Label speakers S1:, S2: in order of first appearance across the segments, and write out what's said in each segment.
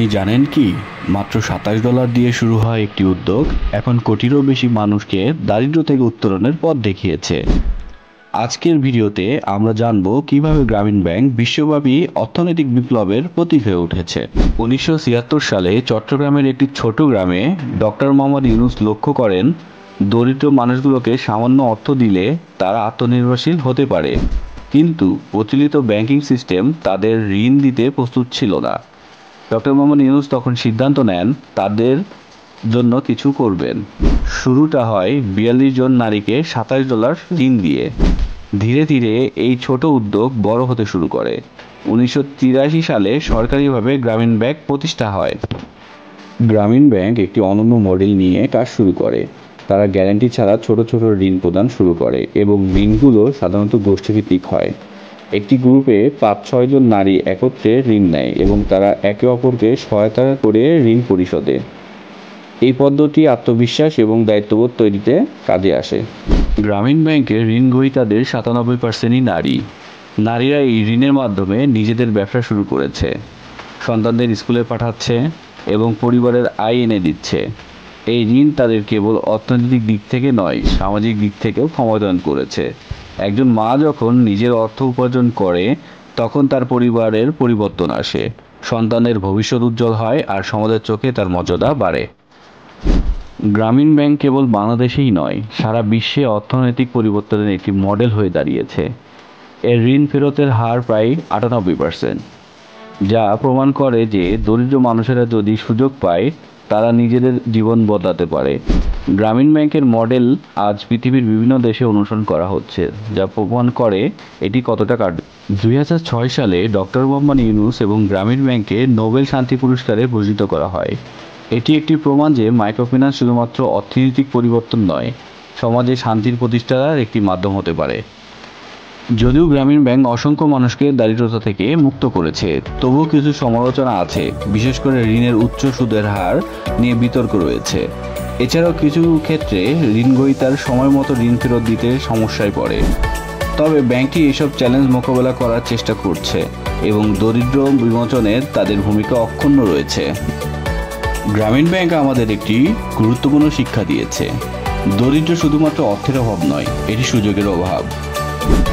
S1: আপনি জানেন কি মাত্র $27 দিয়ে শুরু হয় একটি উদ্যোগ এখন কোটিরও বেশি মানুষকে দারিদ্র্য থেকে উত্তরণের পথ দেখিয়েছে। আজকের ভিডিওতে আমরা জানব কিভাবে গ্রামীণ ব্যাংক বিশ্বব্যাপী অর্থনৈতিক বিপ্লবের প্রতীক হয়ে উঠেছে। 1976 সালে চট্টগ্রামের একটি ছোট গ্রামে ডক্টর মোহাম্মদ ইউনূস লক্ষ্য করেন দরিদ্র মানুষগুলোকে সামান্য অর্থ দিলে তারা আত্মনির্ভরশীল হতে পারে, কিন্তু প্রচলিত ব্যাংকিং সিস্টেম তাদের ঋণ দিতে প্রস্তুত ছিল না। ডক্টর মোহাম্মদ ইউনূস তখন সিদ্ধান্ত নেন তাদের জন্য কিছু করবেন। শুরুটা হয় 42 জন নারীকে $27 ঋণ দিয়ে। ধীরে ধীরে এই ছোট উদ্যোগ বড় হতে শুরু করে। 1983 সালে সরকারিভাবে গ্রামীণ ব্যাংক প্রতিষ্ঠা হয়। গ্রামীণ ব্যাংক একটি অনন্য মডেল নিয়ে কাজ শুরু করে। তারা গ্যারান্টি ছাড়া ছোট ছোট ঋণ প্রদান শুরু করে এবং ঋণগুলো সাধারণত গোষ্ঠীভিত্তিক হয়। একটি গ্রুপে 5-6 জন নারী একত্রে ঋণ নেয় এবং তারা একে অপরকে সহায়তা করে ঋণ পরিশোধে। এই পদ্ধতি আত্মবিশ্বাস এবং দায়িত্ববোধ তৈরিতে কাজে আসে। গ্রামীণ ব্যাংকের ঋণ গ্রহীতাদের 97%ই নারী। নারীরা এই ঋণের মাধ্যমে নিজেদের ব্যবসা শুরু করেছে, সন্তানদের স্কুলে পাঠাচ্ছে এবং পরিবারের আয় এনে দিচ্ছে। এই ঋণ তাদের কেবল অর্থনৈতিক দিক থেকে নয়, সামাজিক দিক থেকেও ক্ষমতায়ন করেছে। একজন মা যখন নিজের অর্থ উপার্জন করে তখন তার পরিবারের পরিবর্তন আসে, সন্তানের ভবিষ্যৎ উজ্জ্বল হয় আর সমাজের চোখে তার মর্যাদা বাড়ে। গ্রামীণ ব্যাংক কেবল বাংলাদেশেই নয়, সারা বিশ্বে অর্থনৈতিক পরিবর্তনের একটি মডেল হয়ে দাঁড়িয়েছে। এর ঋণ ফেরতের হার প্রায় 98%, যা প্রমাণ করে যে দরিদ্র মানুষেরা যদি সুযোগ পায় তারা নিজেদের জীবন বদলাতে পারে। গ্রামীণ ব্যাংকের মডেল আজ পৃথিবীর বিভিন্ন দেশে অনুসরণ করা হচ্ছে, যা প্রমাণ করে এটি কতটা কার্যকর। 2006 সালে ডক্টর মোহাম্মদ ইউনূস এবং গ্রামীণ ব্যাংকে নোবেল শান্তি পুরস্কারে ভূষিত করা হয়। এটি একটি প্রমাণ যে মাইক্রোফিন্যান্স শুধুমাত্র অর্থনৈতিক পরিবর্তন নয়, সমাজে শান্তির প্রতিষ্ঠার একটি মাধ্যম হতে পারে। যদিও গ্রামীণ ব্যাংক অসংখ্য মানুষকে দারিদ্রতা থেকে মুক্ত করেছে, তবুও কিছু সমালোচনা আছে, বিশেষ করে ঋণের উচ্চ সুদের হার নিয়ে বিতর্ক রয়েছে। এছাড়াও কিছু ক্ষেত্রে ঋণ গ্রহীতার সময় মতো ঋণ ফেরত দিতে সমস্যায় পড়ে। তবে ব্যাংকটি এসব চ্যালেঞ্জ মোকাবেলা করার চেষ্টা করছে এবং দরিদ্র বিমোচনের তাদের ভূমিকা অক্ষুণ্ণ রয়েছে। গ্রামীণ ব্যাংক আমাদের একটি গুরুত্বপূর্ণ শিক্ষা দিয়েছে। দরিদ্র শুধুমাত্র অর্থের অভাব নয়, এটি সুযোগের অভাব।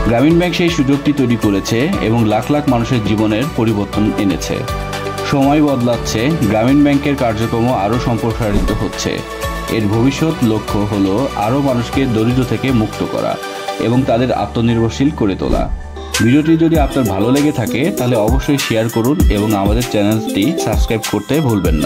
S1: গ্রামীণ ব্যাংক সেই সুযোগটি তৈরি করেছে এবং লাখ লাখ মানুষের জীবনের পরিবর্তন এনেছে। সময় বদলাচ্ছে, গ্রামীণ ব্যাংকের কার্যক্রম আরও সম্প্রসারিত হচ্ছে। এর ভবিষ্যৎ লক্ষ্য হলো আরও মানুষকে দরিদ্র থেকে মুক্ত করা এবং তাদের আত্মনির্ভরশীল করে তোলা। ভিডিওটি যদি আপনার ভালো লেগে থাকে তাহলে অবশ্যই শেয়ার করুন এবং আমাদের চ্যানেলটি সাবস্ক্রাইব করতে ভুলবেন না।